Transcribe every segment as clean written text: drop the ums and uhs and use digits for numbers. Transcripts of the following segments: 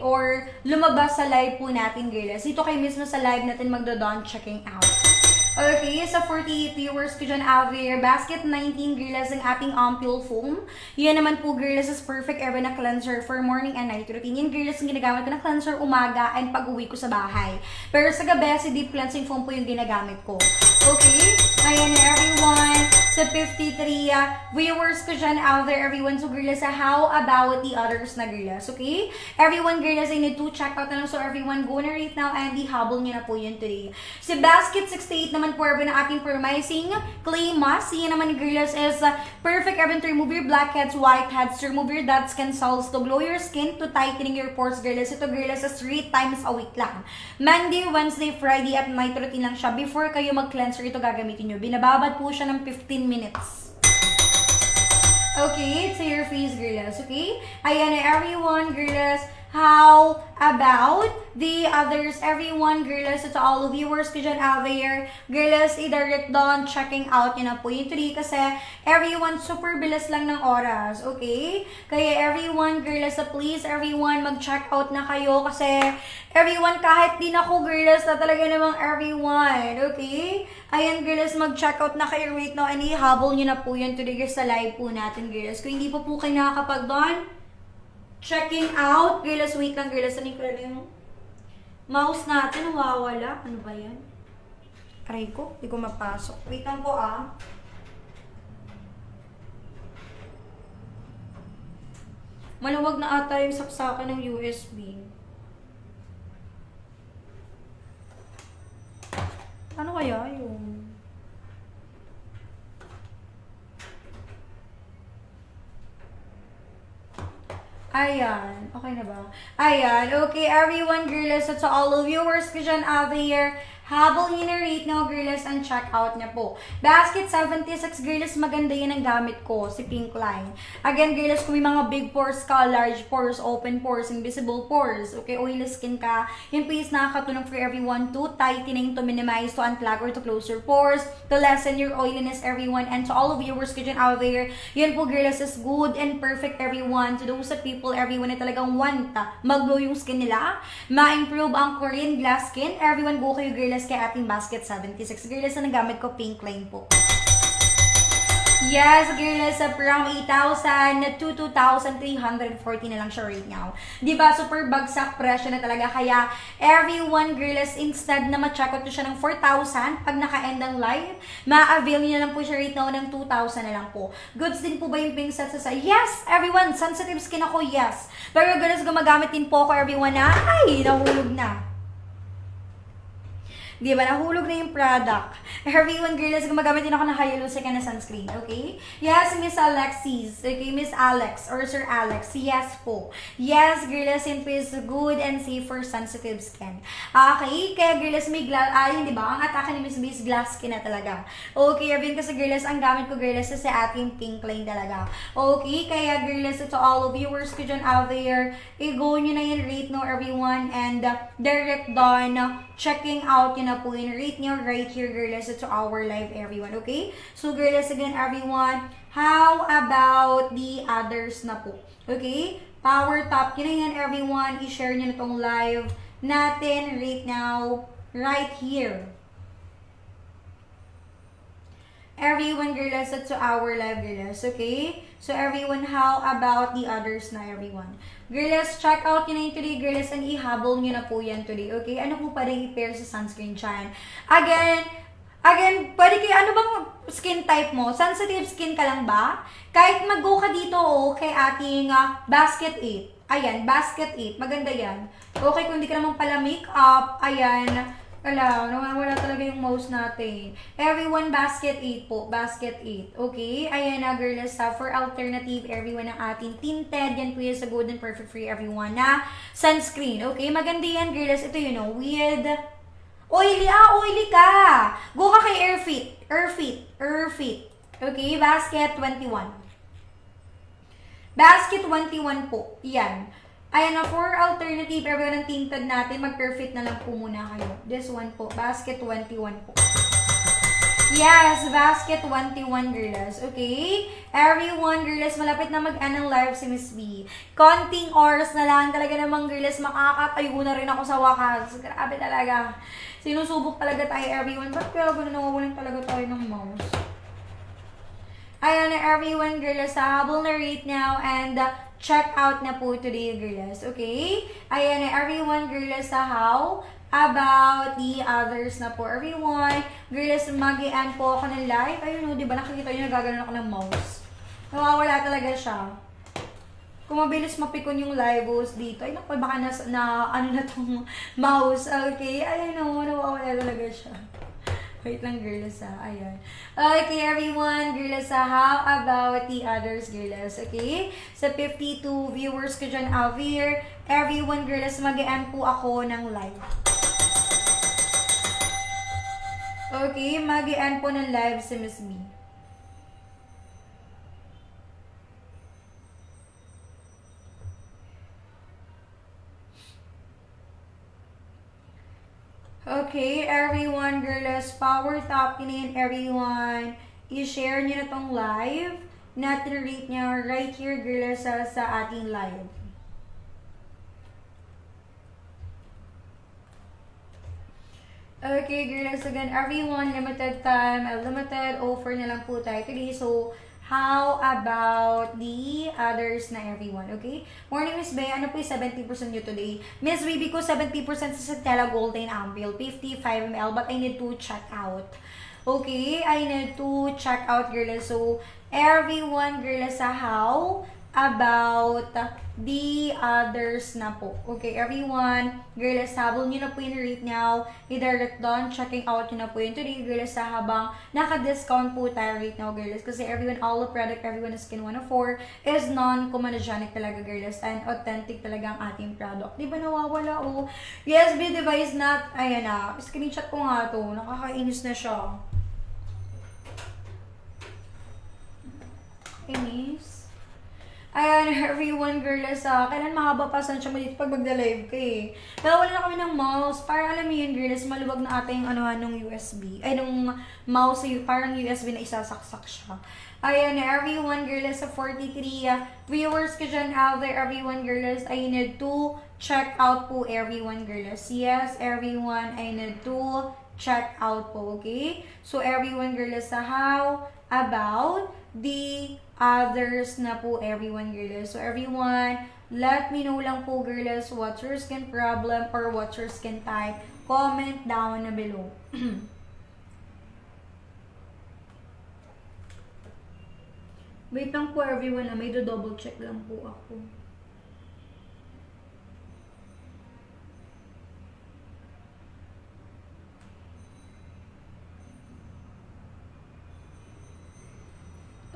or lumabas sa live po natin, girls. Dito kayo mismo sa live natin magdodon checking out. Okay, sa 48 viewers ko dyan, Avier, Basket 19, girls, ang ating ampule foam. Yan naman po, girls, is perfect ever na cleanser for morning and night routine. Yan, girls, ang ginagamit ko na cleanser umaga and pag-uwi ko sa bahay. Pero sa gabi, si deep cleansing foam po yung ginagamit ko. Okay, ayan na, everyone. Sa 53 viewers ko dyan, Avier, everyone. So, girls, how about the others na, girls? Okay? Everyone, girls, I need to check out na lang. So, everyone, go na right now and ihabol nyo na po yun today. Si Basket 68 naman po na ating promising clay mask. Yan naman, girls, is perfect even to remove your blackheads, whiteheads, to remove your dead skin cells, to glow your skin, to tightening your pores, girls. Ito, girls, is 3 times a week lang. Monday, Wednesday, Friday, at night routine lang siya. Before kayo mag-cleanser, ito gagamitin nyo. Binababad po siya ng 15 minutes. Okay, it's your face, girls. Okay? Ayan na, everyone, girls. How about the others? Everyone, girls, to all the viewers ko dyan out there, girls, i-direct doon, checking out yun na po yung today kasi everyone, super bilis lang ng oras, okay? Kaya everyone, girls, please, everyone, mag-check out na kayo kasi everyone, kahit din ako, girls, na talaga namang everyone, okay? Ayan, girls, mag-check out na kayo right now and ihabol nyo na po yun today sa live po natin, girls. Kung hindi pa po kayo nakakapag doon, checking out. Girls, wait lang, girls. Sanin ko lang yung mouse natin. Nawawala. Ano ba yan? Aray ko. Hindi ko mapasok. Wait lang po, Maluwag na ata yung saksakan ng USB. Ano kaya yun? Ayan. Okay na ba? Ayan. Okay, everyone, girls. So, to all of viewers ko dyan out there, habol nyo na rate now, girls, and check out niya po. Basket 76, girls, maganda yan ang gamit ko, si Pink Line. Again, girls, kung may mga big pores ka, large pores, open pores, invisible pores, okay, oily skin ka, yun po is nakakatulong for everyone to tightening, to minimize, to unclog, or to close your pores, to lessen your oiliness, everyone. And to all of viewers ko dyan out there, yun po, girls, is good and perfect, everyone. To those people, everyone na talagang want mag-glow yung skin nila, ma-improve ang Korean glass skin, everyone, go kayo, girls, kay ating Basket 76. Girls, na nagamit ko, Pink Line po. Yes, girls, from 8,000 to 2,340 na lang siya right now. Diba, super bagsak presyo na talaga. Kaya, everyone, girls, instead na ma-check out siya ng 4,000, pag naka-end ang live, ma-avail niya lang po siya right now ng 2,000 na lang po. Goods din po ba yung pink set sa Yes, everyone, sensitive skin ako, yes. Pero, girls, gumagamit din po ako, everyone, na, ay, nahulog na. Di ba? Nahulog na yung product. Everyone, girls, gumagamit din ako ng hyaluronic na sunscreen, okay? Yes, Miss Alexis. Okay, Miss Alex or Sir Alex. Yes po. Yes, girls, yun po is good and safe for sensitive skin. Okay, kaya girls, may glass, di ba? Ang atake ni Miss B is glass skin na talaga. Okay, yun kasi girls, ang gamit ko, girls, sa ating Pink Line talaga. Okay, kaya girls, to all of viewers ko dyan out there, i-go nyo na yung rate no, everyone, and direct down, checking out yun na po yun. Rate nyo right here, girls, to our live, everyone. Okay? So, girls, again, everyone, how about the others na po? Okay? Power top. Yun na yan, everyone. I-share nyo na tong live natin right now, right here. Everyone, girls, to our live, girls. Okay? So, everyone, how about the others na, everyone? Girls, check out yun na yun today, girls, and ihabol nyo na po yan today, okay? Ano po pwede i-pair sa sunscreen dyan? Again, pwede kayo, ano bang skin type mo? Sensitive skin ka lang ba? Kahit mag-go ka dito, kay ating Basket 8. Ayan, Basket 8. Maganda yan. Okay, kung hindi ka naman pala makeup, ayan. Wala talaga yung mouse natin. Everyone, Basket 8 po. Basket 8. Okay? Ayan na, girls. For alternative, everyone ang ating tinted. Yan po yung sa good and perfect for everyone na sunscreen. Okay? Maganda yan, girls. Ito with oily. Oily ka. Go ka kay Airfit. Okay? Basket 21. Basket 21 po. Yan. Ayan na, for alternative, everyone ang tinted natin, mag-perfect na lang po muna kayo. This one po, Basket 21 po. Yes, basket 21, girls. Okay? Everyone, girls, malapit na mag-end ng live si Miss B. Konting oras na lang talaga namang, girls, makakatayo na rin ako sa wakas. Grabe talaga. Sinusubok talaga tayo, everyone. Ba't kaya gano'n nawawalan talaga tayo ng mouse? Ayan na, everyone, girls. Habol na rate now and check out na po today, girls. Okay? Ayan na, everyone, girls, how about the others na po, everyone. Girls, mag-i-end po ako ng live. Ayun, no, di ba nakikita nyo nagaganon ako ng mouse? Nawawala talaga siya. Kung mabilis mapikon yung live host dito, ay naku, baka na ano na tong mouse. Okay, ayun, no, nawawala talaga siya. Wait lang, girls, ayan. Okay, everyone, girls, how about the others, girls, okay? Sa 52 viewers ko dyan, Avir, everyone, girls, mag-i-end po ako ng live. Okay, mag-i-end po ng live si Miss B. Okay, everyone, girls, power tapping in, everyone. I-share nyo na tong live. Natin rate nyo right here, girls, sa ating live. Okay, girls, again, everyone, limited time, limited offer na lang po tayo today. So, how about the others na, everyone, okay? Morning, Miss Bay, ano po yung 70% nyo today? Miss Baby ko, 70% sa Stella Golden Ampoule, 55 ml, but I need to check out. Okay, I need to check out, girls. So, everyone, girls, how about the others na po. Okay, everyone, girls, habol nyo na po yung rate now. I-direct down, checking out nyo na po yun today, girls, habang naka-discount po tayo right now, girls. Kasi everyone, all the product, everyone is Skin 104 is non-comedogenic talaga, girls, and authentic talaga ang ating product. Di ba nawawala, oh? USB device not, ayan na, screenshot ko nga to, nakakainis na siya. Inis. Ayan, everyone, girls, kailan mahaba pa saan siya mo dito pag magda-live ka eh. Pero wala na kami ng mouse. Para alam mo yun, girls, maluwag na ata yung nung USB. Ay, nung mouse, parang USB na isasaksak siya. Ayan, everyone, girls, sa 43 viewers ko dyan out there, everyone, girls, I need to check out po, everyone, girls. Yes, everyone, I need to check out po, okay? So, everyone, girls, how about the others na po, everyone, girls. So, everyone, let me know lang po, girls, what's your skin problem or what's your skin type. Comment down na below. Wait lang po, everyone, may do-double check lang po ako.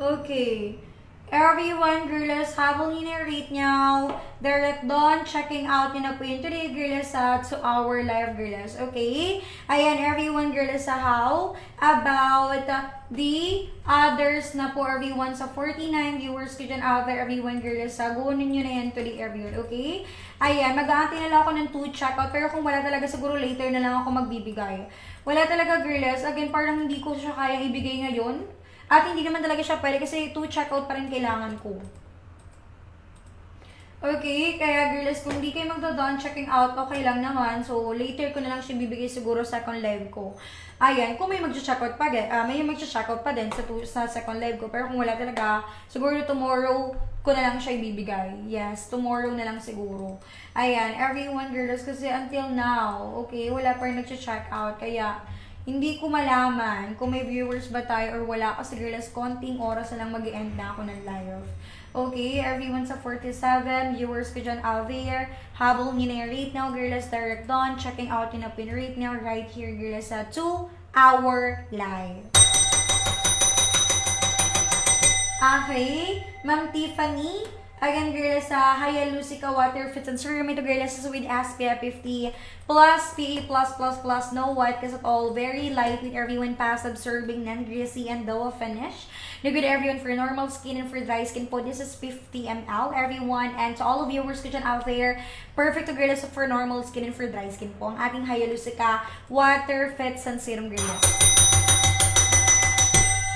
Okay. Everyone, girls, habol nyo na rate nyo. Direct doon, checking out nyo na po yun today, girls, to our live, girls. Okay? Ayan, everyone, girls, how about the others na po, everyone, sa 49 viewers ko dyan out there, everyone, girls, gunin nyo na yan today, everyone. Okay? Ayan, mag-aantay na lang ako ng 2 checkout, pero kung wala talaga, siguro later na lang ako magbibigay. Wala talaga, girls. Again, parang hindi ko siya kayang ibigay ngayon. At hindi naman talaga siya pwede kasi 2 checkout pa rin kailangan ko. Okay, kaya girls, kung di kayo magdodon, checking out, okay lang naman. So, later ko na lang siya bibigay siguro sa second live ko. Ayan, kung may mag-checkout pa din, sa second live ko. Pero kung wala talaga, siguro tomorrow ko na lang siya ibibigay. Yes, tomorrow na lang siguro. Ayan, everyone, girls, kasi until now, okay, wala pa rin nag-check out. Kaya, hindi ko malaman kung may viewers ba tayo or wala kasi girls, konting oras na lang mag-end na ako ng live. Okay, everyone sa 47 viewers ko dyan out there, habol nyo na yung rate now, girls, direct on, checking out yun na pin rate now right here, girls, sa 2-hour live. Okay, Ma'am Tiffany, again, girls, sa Hyalusica Water Fits and Serum. Ito, girls, is with SPF 50 plus PA+++, no white cast at all. Very lightweight, everyone, fast absorbing, non-greasy, and dough finish. No good, everyone, for normal skin and for dry skin po. This is 50 ml, everyone. And to all of viewers ko dyan out there, perfect to, girls, for normal skin and for dry skin po. Ang ating Hyalusica Water Fits and Serum, girls.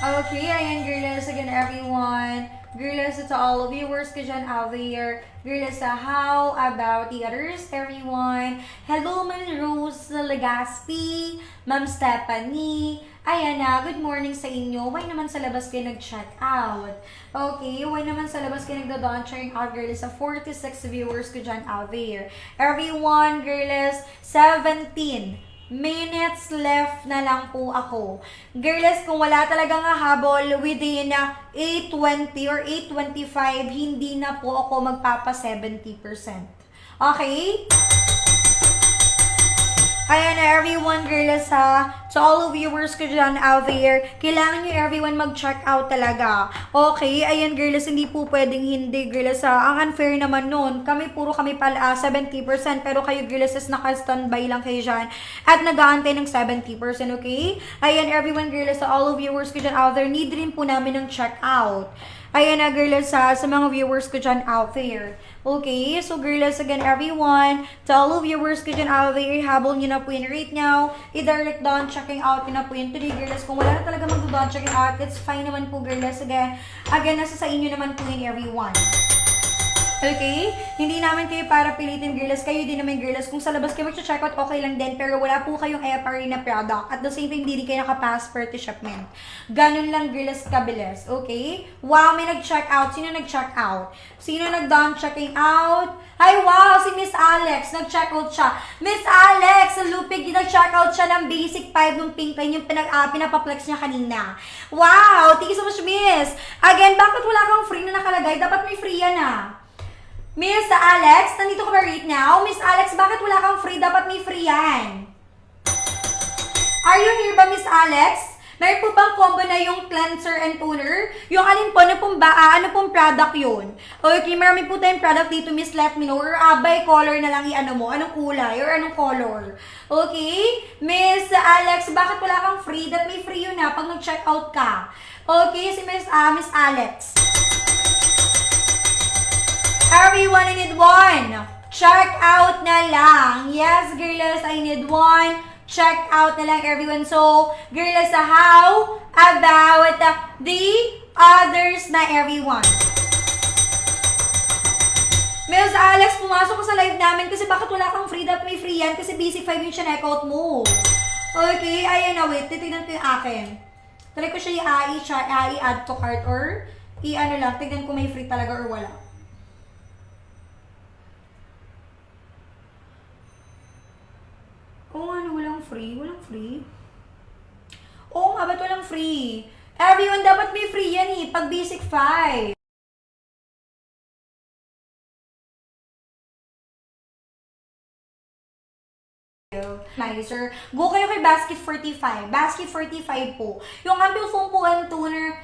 Okay, ayan, girls, again, everyone. Girls, to all of viewers ko dyan out there. Girls, how about the others, everyone? Hello, Ma'am Rose Legaspi, Ma'am Stephanie. Ayan na, good morning sa inyo. Why naman sa labas kayo nag-check out? Okay, why naman sa labas kayo nagdodon checking out, girls, sa 46 viewers ko dyan out there. Everyone, girls, 17 minutes left na lang po ako. Girls, kung wala talagang habol within 8:20 or 8:25, hindi na po ako magpapa 70%. Okay? Ayan na, everyone, girls, ha. So, all of viewers ko dyan out there, kailangan nyo, everyone, mag-check out talaga. Okay? Ayan, girls, hindi po pwedeng hindi, girls, ha. Ang unfair naman nun. Puro kami pala 70%, pero kayo, girls, is naka-standby lang kayo dyan. At nag-aantay ng 70%, okay? Ayan, everyone, girls, sa all of viewers ko dyan out there, need rin po namin ng check out. Ayan na, girls, ha, sa mga viewers ko dyan out there. Okay, so girls, again, everyone, to all of viewers ko dyan out there, habol nyo na po yun right now, i-direct down, checking out nyo na po yun today, girls. Kung wala na talaga mag-down, checking out, it's fine naman po, girls. Again, nasa sa inyo naman po yun, everyone. Okay? Hindi namin kayo para pilitin, girls. Kayo din naman, girls. Kung sa labas kayo mag-check out, okay lang din. Pero wala po kayong FRA na product. At the same time, hindi kayo naka-pass per to shipment. Ganun lang, girls, kabilis. Okay? Wow, may nag-check out. Sino nag-check out? Sino nag-done checking out? Ay, wow! Si Miss Alex. Nag-check out siya. Miss Alex! Sa Lupig, nag-check out siya ng basic 5 ng pink line yung pinapaplex niya kanina. Wow! Thank you so much, Miss. Again, bakit wala kang free na nakalagay? Dapat may free yan, Miss Alex, nandito ka ba right now? Miss Alex, bakit wala kang free? Dapat may free yan. Are you here ba, Miss Alex? Meron po bang combo na yung cleanser and toner? Yung alin po, ano pong product yun? Okay, marami po tayong product dito, Miss, let me know. Or by color na lang i-ano mo, anong kulay or anong color. Okay? Miss Alex, bakit wala kang free? That may free yun pag nag-check out ka. Okay, si Miss Alex. Everyone, I need one. Check out na lang. Yes, girls, I need one. Check out na lang, everyone. So, girls, how about the others na, everyone? Miss Alex, pumasok ka sa live namin kasi bakit wala kang free? Dapat may free yan kasi basic 5 yung sineck-out mo. Okay, ayan na, wait. Titignan ko yung akin. Try ko siya i-add to cart or i-ano lang. Tignan ko may free talaga or wala. Oo nga, walang free. Walang free. Oo nga, ba't walang free? Everyone, dapat may free yan pag basic 5. Nicer. Go kayo kay Basket 45. Basket 45 po. Yung ample foam po ang toner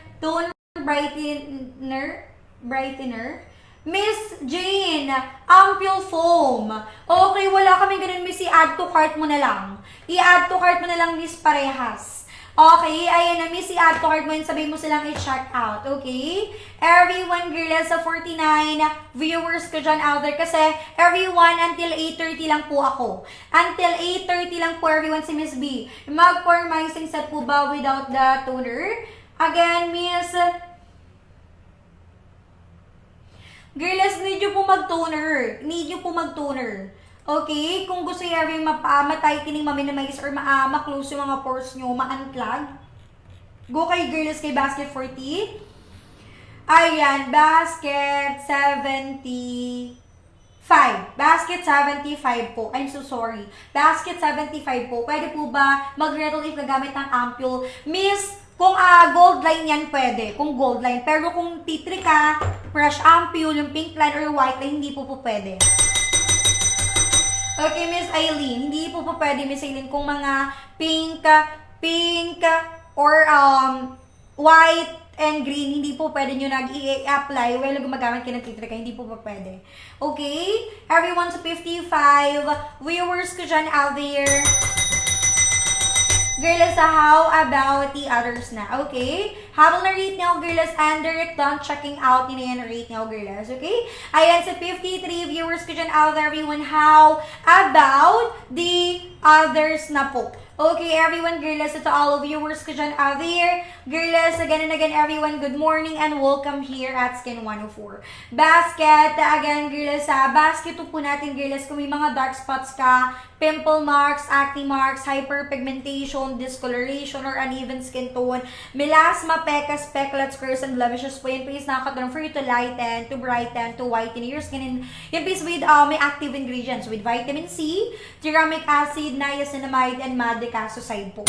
brightener. Miss Jane, ample foam. Okay, wala kami ganun, Miss. I-add to cart mo na lang. I-add to cart mo na lang, Miss, parehas. Okay, ayan na, Miss. I-add to cart mo yun. Sabihin mo silang i-check out. Okay? Everyone, girls, sa 49 viewers ko dyan out there. Kasi, everyone, until 8:30 lang po ako. Until 8:30 lang po, everyone, si Miss B. Mag-formizing set po ba without the toner? Again, Miss... Girls, need nyo po mag-toner. Okay? Kung gusto nyo rin matay kining maminimize or ma-close yung mga pores nyo, ma-unplug. Go kay girls kay Basket 40. Ayan, Basket 75. Basket 75 po. I'm so sorry. Basket 75 po. Pwede po ba mag-rattle if gagamit ng ampule? Miss, kung gold line yan, pwede. Kung gold line. Pero kung T3 ka, fresh ampule, yung pink line or white line, hindi po pwede. Okay, Miss Aileen. Hindi po pwede, Miss Aileen. Kung mga pink, or white and green, hindi po pwede nyo nag-i-apply while gumagamit kayo ng T3 ka. Hindi po pwede. Okay? Everyone sa 55 viewers ko dyan out there. Girls, how about the others na? Okay? Habang na-rate niyo, girls, and direct down checking out nyo yan rate niyo, girls. Okay? Ayan, sa 53 viewers ko dyan out there, everyone. How about the others na po? Okay, everyone, girls, to all of viewers ko dyan out there. Girls, again and again, everyone, good morning and welcome here at Skin 104. Basket, again, girls, basket po natin, girls, kung may mga dark spots ka, pimple marks, acne marks, hyperpigmentation, discoloration, or uneven skin tone, melasma, pecas, specklets, curls, and blemishes po yan. Please, nakakatulong for you to lighten, to brighten, to whiten your skin. And yan, please, with may active ingredients with vitamin C, ceramic acid, niacinamide, and madecasoside po.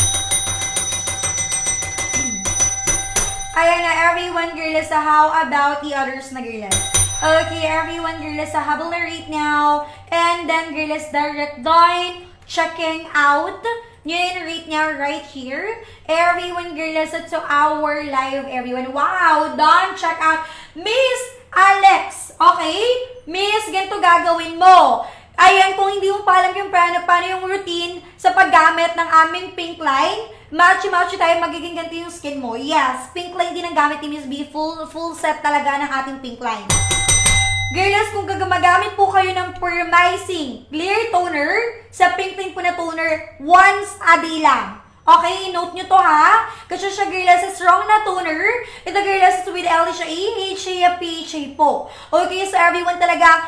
Ayan na, everyone, girls, how about the others na girls? Okay, everyone, girls, habol na right now. And then, girls, direct down, checking out. Ngayon, right now, right here. Everyone, girls, to our live, everyone. Wow, done, check out. Miss Alex, okay? Miss, ganito gagawin mo. Ayan, kung hindi mo pa alam yung paano yung routine sa paggamit ng aming pink line, matchy-matchy tayo, magiging ganito yung skin mo. Yes, pink line din ang gamit ni Miss B. Full set talaga ng ating pink line. Girls, kung gagagamit po kayo ng Permicing Clear Toner, sa pink line po na toner, once a day lang. Okay, note nyo to ha. Kasi siya, girls, strong na toner. Ito, girls, with LHA, HA, PHA po. Okay, so everyone talaga,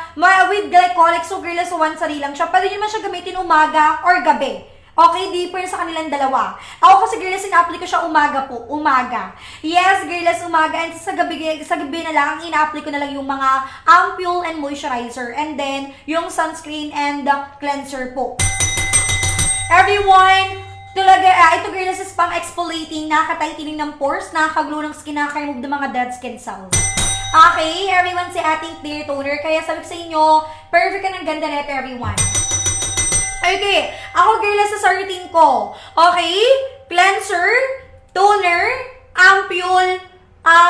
with glycolic, so girls, once a day lang siya. Pwede nyo naman siya gamitin umaga or gabi. Okay, different sa kanilang dalawa. Ako kasi, girls, ina-apply ko siya umaga po. Umaga. Yes, girls, umaga. And sa gabi na lang, ina-apply ko na lang yung mga ampule and moisturizer. And then, yung sunscreen and cleanser po. Everyone, talaga, ito, girls, is pang exfoliating, nakaka-tightening ng pores, nakaka-glow ng skin, nakaka-remove ng mga dead skin cells. Okay, everyone, si ating clear toner. Kaya sabi ko sa inyo, perfect ka ng ganda nito, everyone. Okay, ako, girls, sa routine ko. Okay, cleanser, toner, ampule,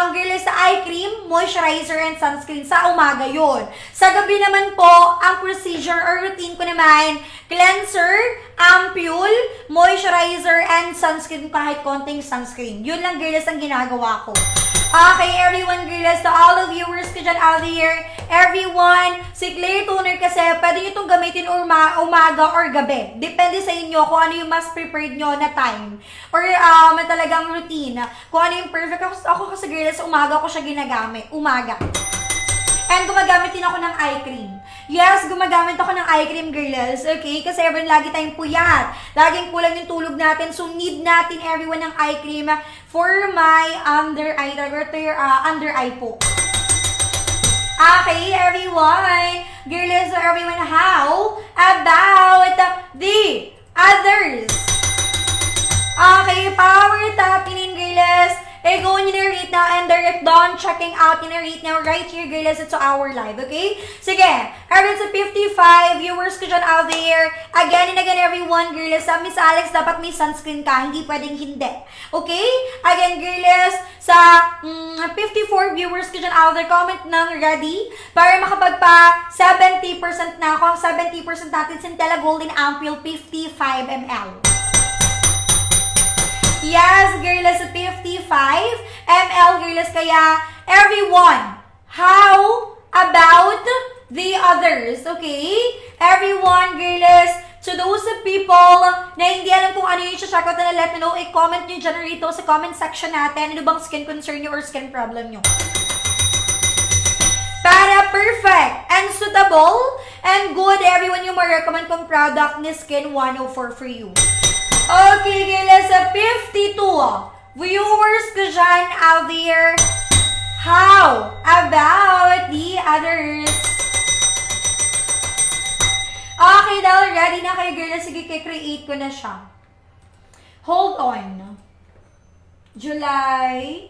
girls, sa eye cream, moisturizer, and sunscreen. Sa umaga yun. Sa gabi naman po, ang procedure or routine ko naman, cleanser, ampule, moisturizer, and sunscreen, kahit konting sunscreen. Yun lang, girls, ang ginagawa ko. Okay, everyone, girls, to all of viewers ko dyan out there, everyone, si Clear Toner kasi, pwede nyo itong gamitin umaga or gabi. Depende sa inyo kung ano yung mas prepared nyo na time. Or talagang routine. Kung ano yung perfect. Ako kasi, girls, umaga ko siya ginagamit. Umaga. And gumagamit din ako ng eye cream. Yes, gumagamit ako ng eye cream, girls. Okay? Kasi everyone, lagi tayong puyat. Laging kulang yung tulog natin. So, need natin everyone ng eye cream for my under eye po. Okay, everyone. Girls, everyone, how about the others? Okay, power tapping, girls. Go nyo na rate now and direct down, checking out nyo na rate now right here, girls, it's our live, okay? Sige, everyone sa 55 viewers ko dyan out there. Again and again, everyone, girls, sa Miss Alex, dapat may sunscreen ka, hindi pwedeng hindi. Okay? Again, girls, sa 54 viewers ko dyan out there, comment ng ready para makapagpa 70% na ako. 70% natin Centella Golden Ampule 55 ml. Yes, girls, 55 ml, girls, kaya everyone, how about the others, okay? Everyone, girls, to those people na hindi alam kung ano yung check out na let me know, i-comment nyo dyan rito sa comment section natin, ano bang skin concern nyo or skin problem nyo. Para perfect and suitable and good, everyone, yung ma-recommend kong product ni Skin 104 for you. Okay, girls, 52 viewers ko dyan out there. How about the others? Okay, dahil ready na kayo, girls. Sige, create ko na siya. Hold on. July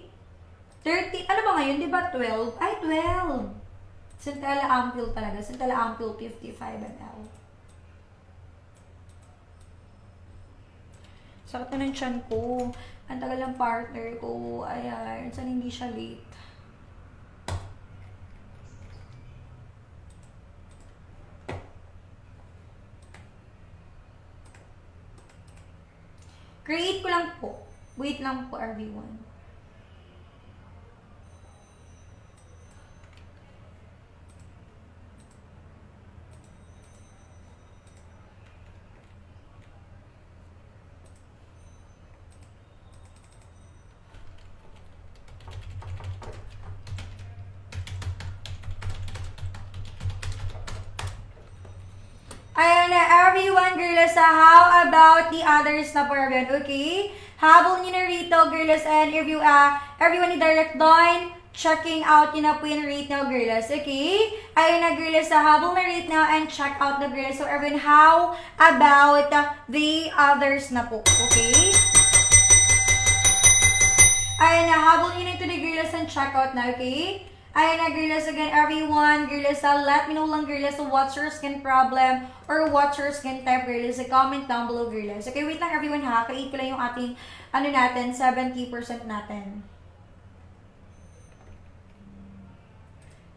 30, ano ba ngayon? Di ba 12? Ay, 12. Centella Ampule talaga. Centella Ampule 55 ml. Sakit na ng tiyan ko. Ang tagal ng partner ko. Ayan. Saan hindi siya late. Create ko lang po. Wait lang po, everyone. Ayan na, everyone, girls, how about the others na po, everyone, okay? Habol nyo na rito, girls, and everyone ni Direct Dawn, checking out yun na po yung rate now, girls, okay? Ayan na, girls, habol na rate now and check out the girls. So, everyone, how about the others na po, okay? Ayan na, habol nyo na ito the girls and check out na, okay? Ayan na, girls, again, everyone, girls, let me know lang, girls, what's your skin problem or what's your skin type, girls, comment down below, girls. Okay, wait lang, everyone, ha, ka-8 ko lang yung ating, natin, 70% natin.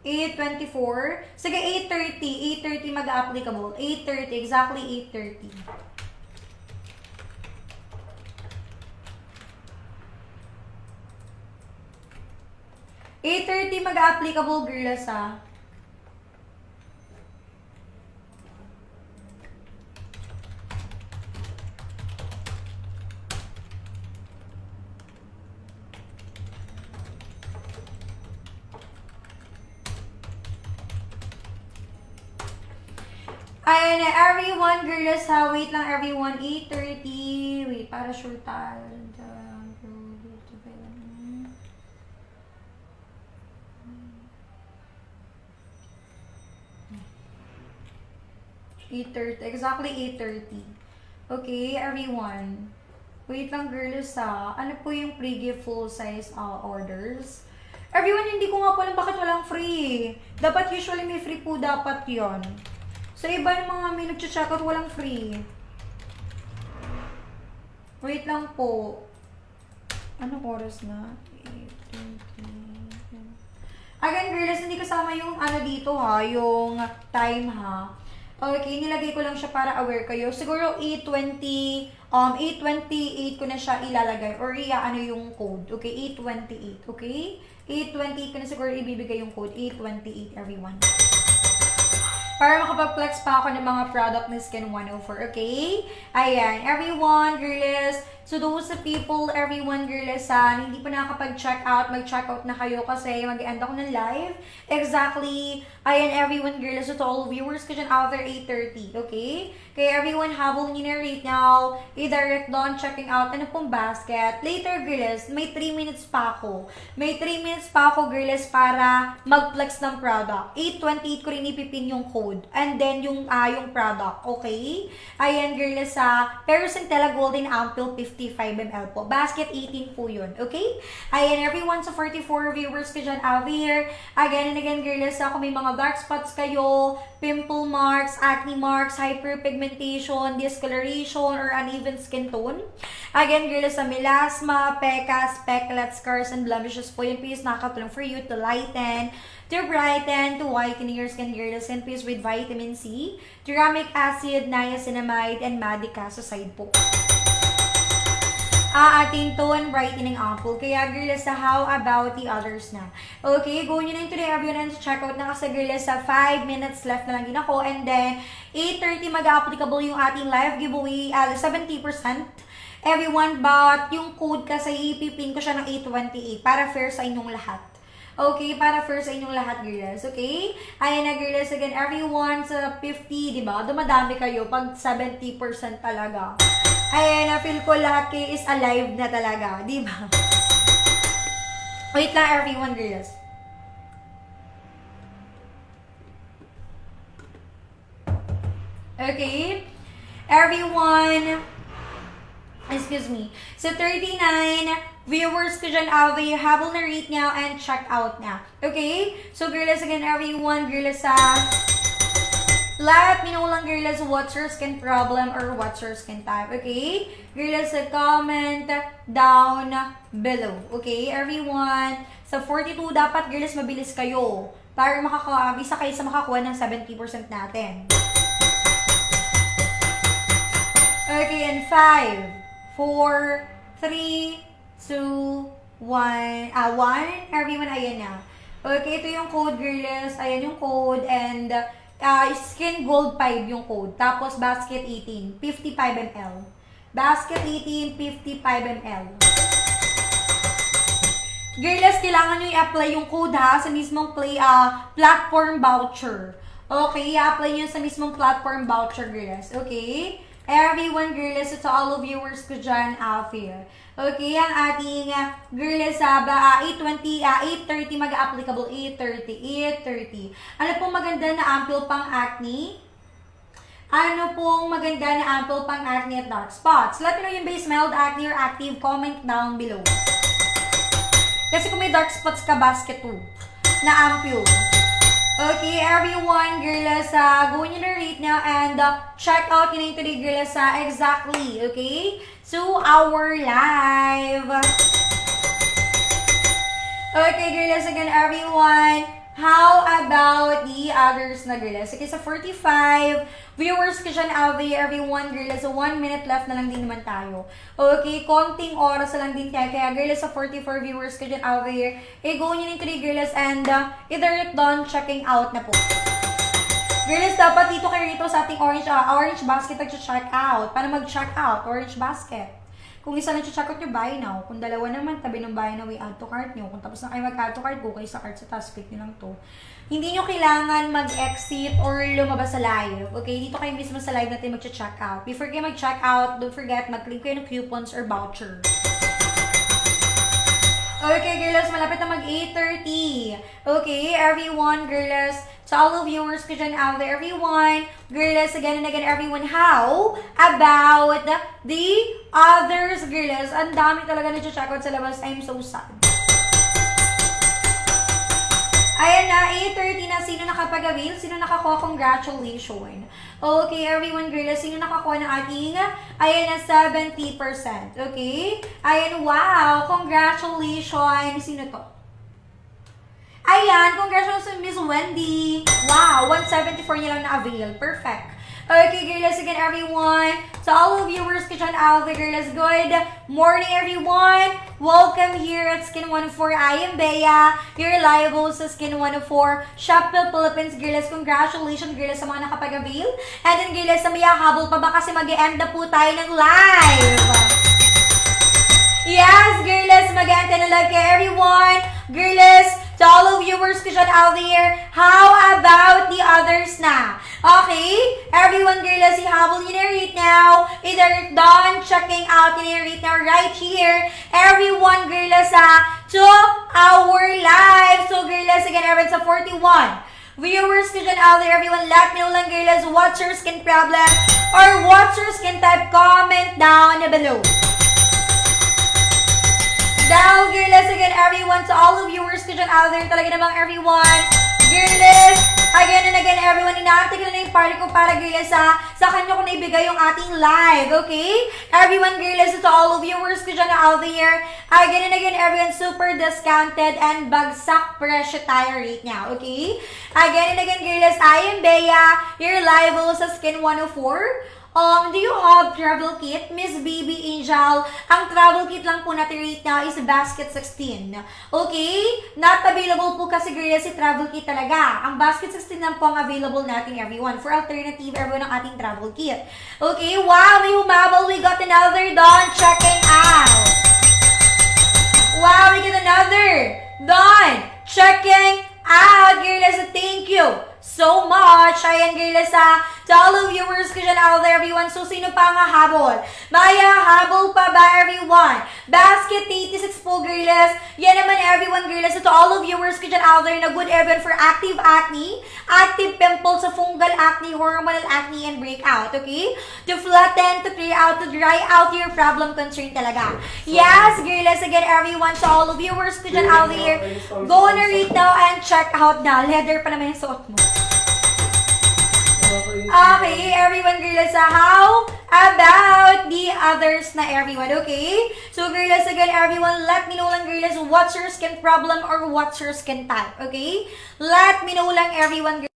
8:24. Sige, 8:30. 8:30 mag-applicable. 8:30, exactly 8:30. Mag-applicable, girls, ha. Ayan na, everyone, girls, ha. Wait lang, everyone. 8:30. Wait, para sure tayo. 8:30. Exactly 8:30. Okay, everyone. Wait lang, girls, ha. Ano po yung pre-gift full size orders? Everyone, hindi ko nga po alam bakit walang free. Dapat usually may free po dapat yon. Sa iba ng mga may nag-checkout, walang free. Wait lang po. Anong oras na? 8:30. Again, girls, hindi kasama yung dito, ha. Yung time, ha. Okay, nilagay ko lang siya para aware kayo. Siguro 8:28 ko na siya ilalagay or yung code. Okay, 8:28, okay? 8:28 ko na siguro ibibigay yung code. 8:28, everyone. Para makapag-flex pa ako ng mga product ni Skin 104, okay? Ayan, everyone, girls. So, those people, everyone, girls, hindi pa nakakapag-check out, mag-check out na kayo kasi mag-end ako ng live. Exactly, ayan, everyone, girls, so to all viewers ko dyan out there, 8:30, okay? Kaya everyone, habol nyo na right now, i-direct doon, checking out, ano pong basket. Later, girls, may 3 minutes pa ako. May 3 minutes pa ako, girls, para mag-flex ng product. 8:28 ko rin ipipin yung code. And then, yung product, okay? Ayan, girls, pero Centella Golden Ampoule 55 ml po. Basket 18 po yun, okay? Ayan, everyone, sa 44 viewers ko dyan out here. Again and again, girls, kung may mga dark spots kayo, pimple marks, acne marks, hyperpigmentation, discoloration, or uneven skin tone. Again, girls, sa melasma, pecas, speckles, scars, and blemishes po yun, please, nakakatulong for you to lighten, to brighten, to whiten your skin, girls, and please with vitamin C, turmeric acid, niacinamide, and Medica sa side po. Ating tone brightening ampoule. Kaya, girls, how about the others na? Okay, go nyo na yun today, everyone, and check out na kasi, girls, 5 minutes left na lang din ako. And then, 8:30 mag-applicable yung ating live giveaway, 70%. Everyone, but yung code kasi ipipin ko siya ng 8:28 para fair sa inyong lahat. Okay, para first sa inyong lahat, girls. Okay? Ayan na, girls. Again, everyone sa 50, di ba? Dumadami kayo pag 70% talaga. Ayan na, feel ko lahat kayo is alive na talaga. Di ba? Wait lang, everyone, girls. Okay? Everyone, excuse me. So, 39 viewers ko dyan, you habol na rate now and check out na. Okay? So, girls, again, everyone, girls, let me know lang, girls, what's your skin problem or what's your skin type. Okay? Girls, comment down below. Okay? Everyone, sa 42, dapat, girls, mabilis kayo para isa kayo sa makakuha ng 70% natin. Okay, and 5, 4, 3, 2, 1. Everyone, ayan na. Okay, ito yung code, girls. Ayan yung code. And, Skin Gold 5 yung code. Tapos, Basket 18, 55 ml. Basket 18, 55 ml. Girls, kailangan nyo i-apply yung code, ha, sa mismong platform voucher. Okay, i-apply nyo sa mismong platform voucher, girls. Okay? Everyone, girls, to all of viewers ko dyan out here. Okay, ang ating girls, 8:20, 8:30 mag-applicable, 8:30. Ano pong maganda na ample pang acne? Ano pong maganda na ample pang acne at dark spots? Let me know yung base mild acne or active, comment down below. Kasi kung may dark spots ka, basket 2 na ample. Okay, everyone, girls, go nyo na rate now and check out yun today, girls, exactly, okay? So, our live. Okay, girls, again, everyone, how about the others na, girls? Okay, sa 45 viewers ko dyan, everyone, girls, so 1 minute left na lang din naman tayo. Okay, konting oras na lang din tayo. Kaya, girls, sa 44 viewers ko dyan, go nyo na today, girls, and either done checking out na po. Girls, dapat dito kayo rito sa ating orange basket nag-check out. Paano mag-check out? Orange basket. Kung isa nag-check out nyo, buy now. Kung dalawa naman, tabi ng buy now, add to cart nyo. Kung tapos na kayo mag-add to cart, go kayo sa cart sa task, click nyo lang to. Hindi nyo kailangan mag-exit or lumabas sa live. Okay, dito kayo mismo sa live natin mag-check out. Before kayo mag-check out, don't forget, mag-click kayo ng coupons or voucher. Okay, girls, malapit na mag-8:30. Okay, everyone, girls, to all of viewers ko dyan out there, everyone, girls, again and again, everyone, how about the others, girls? Ang dami talaga nag-check out sa labas. I'm so sad. Ayan na, 8:30 na. Sino nakapag-avail? Sino nakakuha? Congratulations. Okay, everyone, girls, sino nakakuha ng ating? Ayan na, 70%. Okay? Ayan, wow! Congratulations! Sino to? Ayan, congratulations, Miss Wendy! Wow, 174 niya lang na-avail. Perfect. Okay, girls, again, everyone. To all of viewers ko dyan out there, girls, good morning, everyone. Welcome here at Skin 104. I am Bea, your reliable sa Skin 104. Shopville, Philippines, girls. Congratulations, girls, sa mga nakapag-avail. And then, girls, sa may habol pa ba kasi mag-e-end na po tayo ng live. Yes, girls, mag-e-end na live kay everyone. Girls, to all of viewers ko dyan out there, how about the others na? Okay? Everyone, girls, ihabol nyo na rate now. Either done checking out nyo na rate now right here. Everyone, girls, to our live. So, girls, again, everyone sa 41. Viewers ko dyan out there, everyone, let me know lang, girls, what's your skin problem or what's your skin type? Comment down below. Down, girls, again, everyone, to all of viewers ko dyan out there, talaga namang everyone, girls, again and again, everyone, inaantay ko na yung party ko para, girls, sa kanya ko naibigay yung ating live, okay? Everyone, girls, to all of viewers ko dyan out there, again and again, everyone, super discounted and bagsak presyo tayo right now, okay? Again and again, girls, I am Bea, your live sa Skin 104. Do you have travel kit? Miss Baby Angel, ang travel kit lang po natin right now is basket 16. Okay? Not available po kasi, girls, si travel kit talaga. Ang basket 16 lang po ang available natin, everyone. For alternative, everyone, ang ating travel kit. Okay? Wow, may humabol. We got another Dawn checking out. Wow, we got another Dawn checking out. Girls, thank you so much. Ayan, girls, to all of viewers ko dyan out there, everyone. So, sino pa nga habol? Maya, habol pa ba, everyone? Basket 86 po, girls. Yan naman, everyone, girls. So, to all of viewers ko dyan out there na good even for active acne, active pimples, fungal acne, hormonal acne, and breakout, okay? To flatten, to clear out, to dry out your problem concern talaga. Yes, girls, again, everyone. To all of viewers ko dyan out there, go on a read now and check out na. Leather pa naman yung suot mo. Okay, everyone, girls, how about the others na, everyone, okay? So, girls, again, everyone, let me know lang, girls, what's your skin problem or what's your skin type, okay? Let me know lang, everyone, girls.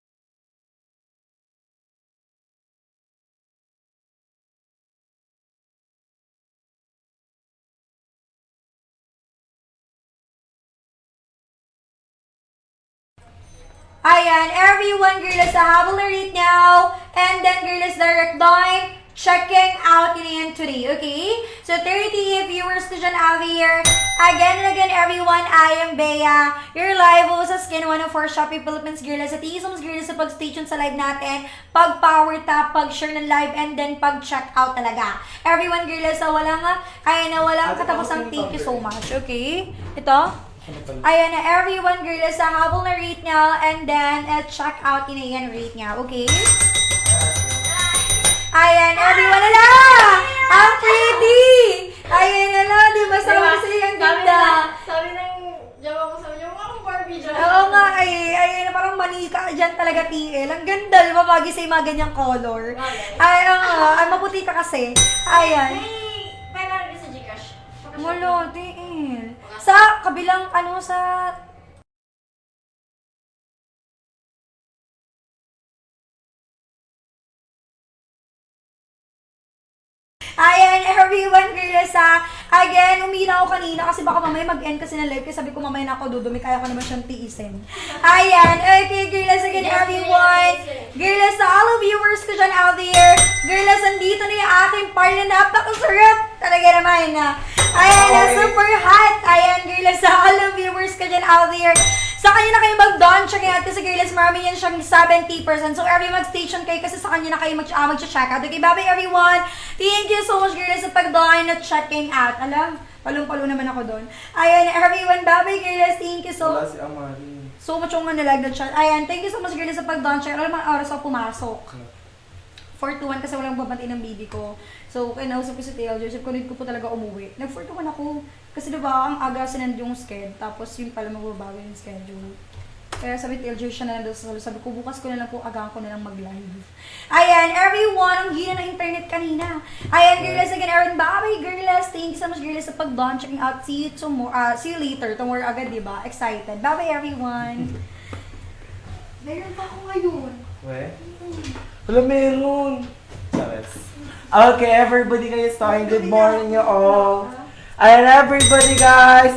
Ayan, everyone, girls, habol na rate now. And then, girls, direct dime checking out yun yan today, okay? So, 30 viewers ko dyan out here. Again and again, everyone, I am Bea, your live host sa Skin 104 Shopee Philippines Girl. Sa thank you so much, girl, sa pag-station sa live natin, pag-power tap, pag-share ng live, and then pag-check out talaga. Everyone, girl, sa walang katapusang thank you so much, okay? Ito? Ayan na, everyone, girl, sa habol na rate niya, and then check out yun yan rate niya, okay? Ayan, everyone, ala! Ang pretty! Ayan, ala, di ba? Sabi ko sa'yo, ang ganda. Sabi ng jawa ko, sabi niya, akong Barbie dyan. Oo nga, ayun, parang manika dyan talaga, TL. Ang ganda, di ba? Bagay sa'yo mga ganyang color. Ay, maputi ka kasi. Ayan. May meron din sa Gcash. Wala, TL. Sa kabilang, sa... Ayan, everyone, girls, again, umina ako kanina kasi baka mamaya mag-end kasi ng live kasi sabi ko mamaya na ako dudumi, kaya ko naman siyang tiisin. Ayan, okay, girls, again, everyone. Girls, sa all of viewers ko dyan out there, girls, andito na yung aking part na napakasarap. Talaga naman, ayan, super hot. Ayan, girls, sa all of viewers ko dyan out there. Sa kanya na kayo mag-don, check out kasi girls, marami yan siyang 70%. So, every mag-station kayo kasi sa kanya na kayo mag-check out. Okay, bye-bye everyone. Thank you so much girls sa pag-don at checking out. Alam, palong-palo naman ako doon. Ayan, everyone, bye-bye girls. Thank you so much. So much yung nalag na chat. Ayan, thank you so much girls sa pag-don. Check out naman oras ako pumasok. 4-1 kasi walang babantay ng baby ko. So, kinausap ko si Tail Joseph, kunid ko po talaga umuwi. Nag-4-1 ako. Kasi diba, ang aga sinend yung schedule. Tapos yun pala magbabago yung schedule. Kaya sabi Tail Joseph siya na lang daw sa solo. Sabi ko, bukas ko na lang po, agaan ko na lang mag-live. Ayan, everyone, ang gina ng internet kanina. Ayan, girls, again, Aaron, bye girls. Thank you so much, girls, sa pag-don, checking out. See you tomorrow, see you later. Tomorrow agad, diba? Excited. Bye-bye, everyone. Meron pa ako ngayon. Weh? Wala meron. Charis. Okay, everybody guys, talking good morning you all. Ayan, everybody guys.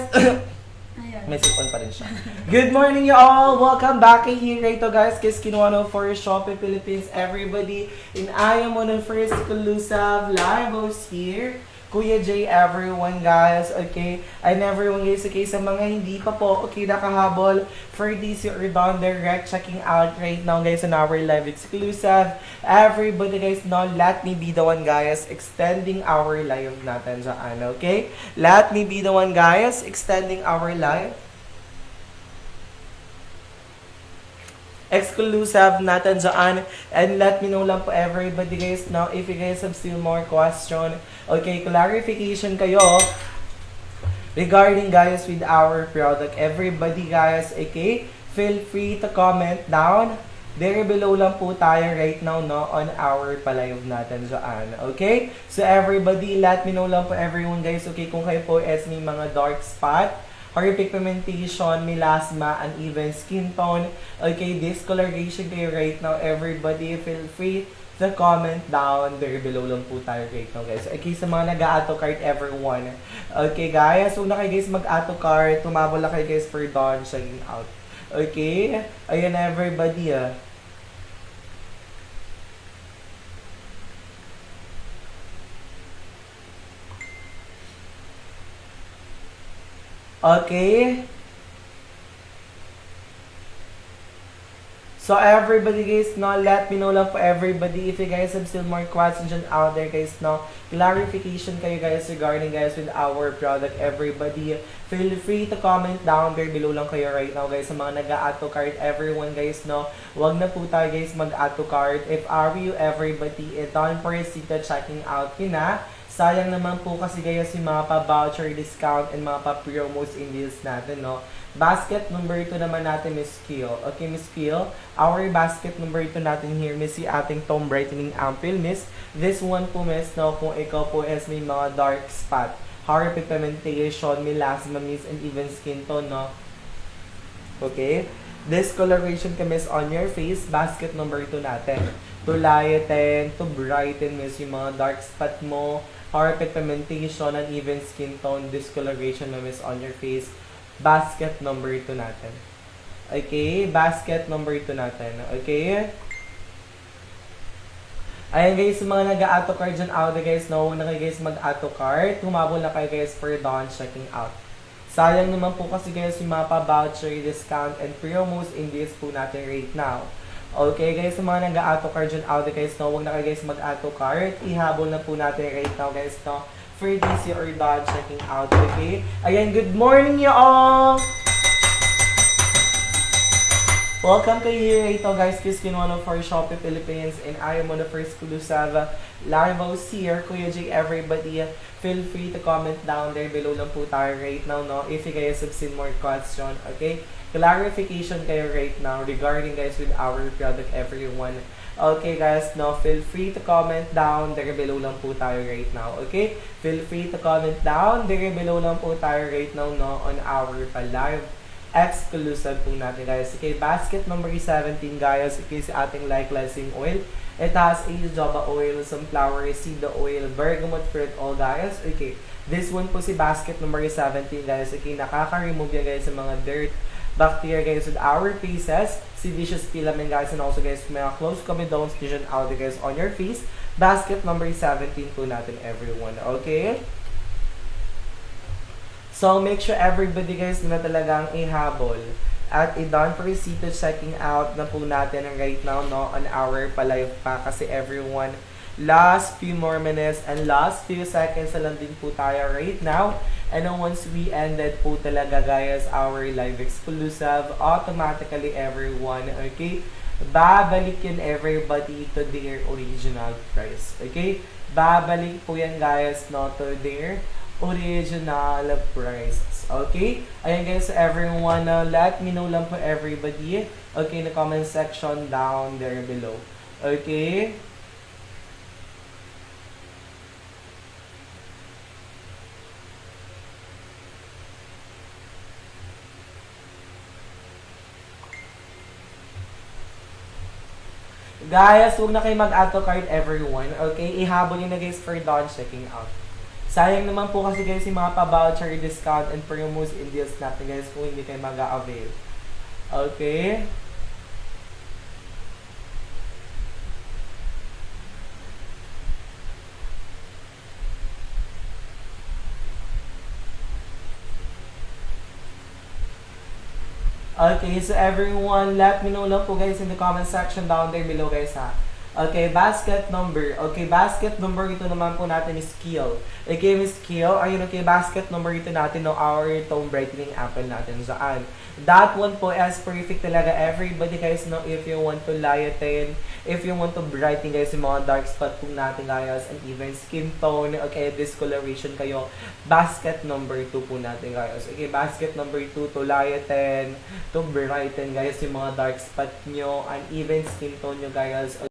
May sipon pa rin siya. Good morning you all. Welcome back here rito guys. Skin 104 Shopee Philippines, everybody. And I am on the first exclusive live host here. Kuya J, everyone guys, okay? And everyone guys, okay, sa mga hindi pa po, okay, nakahabol for this your Don Direct checking out right now guys on our live exclusive. Everybody guys, no, let me be the one guys extending our live natin dyan, okay? Let me be the one guys extending our live. Exclusive natin dyan. And let me know lang po everybody guys now if you guys have still more question. Okay, clarification kayo regarding guys with our product. Everybody guys, okay, feel free to comment down. There below lang po tayo right now no on our palive natin dyan. Okay? So everybody, let me know lang po everyone guys, okay, kung kayo po is may mga dark spot, hyperpigmentation, melasma, uneven skin tone, okay, discoloration kayo right now, everybody, feel free to comment down there below lang po tayo right now, guys. Okay, sa mga nag-a-auto cart, everyone. Okay, guys, huwag na kayo guys mag-auto cart, tumabol na kayo guys for Dawn checking out. Okay? Ayan na, everybody, Okay? So everybody guys, no, let me know lang po everybody if you guys have still more questions out there guys, no, clarification kayo guys regarding guys with our product, everybody, feel free to comment down there below lang kayo right now guys sa mga nag-a-auto cart, everyone guys, no, wag na po tayo guys mag-auto cart. If are you everybody, don't proceed to checking out yun na. Sayang naman po kasi guys yung mga pa-voucher discount and mga pa-promos in deals natin, no. Basket number 2 naman natin, Miss Kiel. Okay, Miss Kiel, our basket number 2 natin here, Miss, si ating Tone Brightening Ampoule, Miss. This one po, Miss, no, kung ikaw po is may mga dark spot, hyperpigmentation, melasma, Miss, and even skin tone, no. Okay? Discoloration ka, Miss, on your face, basket number 2 natin. To lighten, to brighten, Miss, yung mga dark spot mo, hyperpigmentation, and even skin tone, discoloration, Miss, on your face. Basket number 2 natin. Okay? Basket number 2 natin. Okay? Ayan guys, yung mga nag-auto card dyan out there guys, no, huwag na kayo guys mag-auto card. Tumabol na kayo guys for done checking out. Sayang naman po kasi guys yung mga pa-voucher, discount, and promos in this po natin right now. Okay guys, yung mga nag-auto card dyan out there guys, no, huwag na kayo guys mag-auto card. Ihabol na po natin right now guys, no, for this or done checking out, okay? Ayan, good morning you all! Welcome kayo here ito guys, Christine, one of our Shopee Philippines, and I am on the first exclusive live host here, Kuya J. Everybody, feel free to comment down there below lang po tayo right now, no? If you guys have seen more question, okay? Clarification kayo right now regarding guys with our product, everyone. Okay guys, no? Feel free to comment down there below lang po tayo right now, okay? Feel free to comment down there below lang po tayo right now, no? On our live exclusive po natin guys. Okay, basket number 17 guys. Okay, si ating light cleansing oil. It has a jojoba oil, sunflower seed oil, bergamot fruit oil guys. Okay, this one po si basket number 17 guys. Okay, nakaka-remove yan guys sa mga dirt, bacteria guys with our faces, sebaceous filament guys, and also guys mga close comedones lesion out guys on your face. Basket number 17 po natin everyone. Okay? So, make sure everybody guys na talagang ihabol at i-done proceed to checking out na po natin right now, no, on our pa-live pa kasi everyone, last few more minutes and last few seconds na lang din po tayo right now. And then once we ended po talaga guys our live exclusive, automatically everyone, okay, babalik yun everybody to their original price. Okay? Babalik po yan guys, no, to their original prices. Okay? Ayan guys, everyone, let me know lang po everybody. Okay, in the comment section down there below. Okay? Guys, huwag na kayo mag-auto card everyone. Okay? Ihabol nyo na guys for done checking out. Sayang naman po kasi guys yung mga pa-voucher, discount, and promos in deals natin guys kung hindi kayo mag-avail. Okay? Okay, so everyone, let me know lang po guys in the comment section down there below guys ha. Okay, basket number. Okay, basket number ito naman po natin is Kiehl. Okay, Miss Kiehl, ayun, okay, basket number ito natin, no, our tone brightening apple natin. Saan? That one po is perfect talaga. Everybody guys, no, if you want to lighten, if you want to brighten guys yung mga dark spot po natin guys, and even skin tone, okay, discoloration kayo, basket number 2 po natin guys. Okay, basket number 2 to lighten, to brighten guys yung mga dark spot nyo, and even skin tone nyo guys.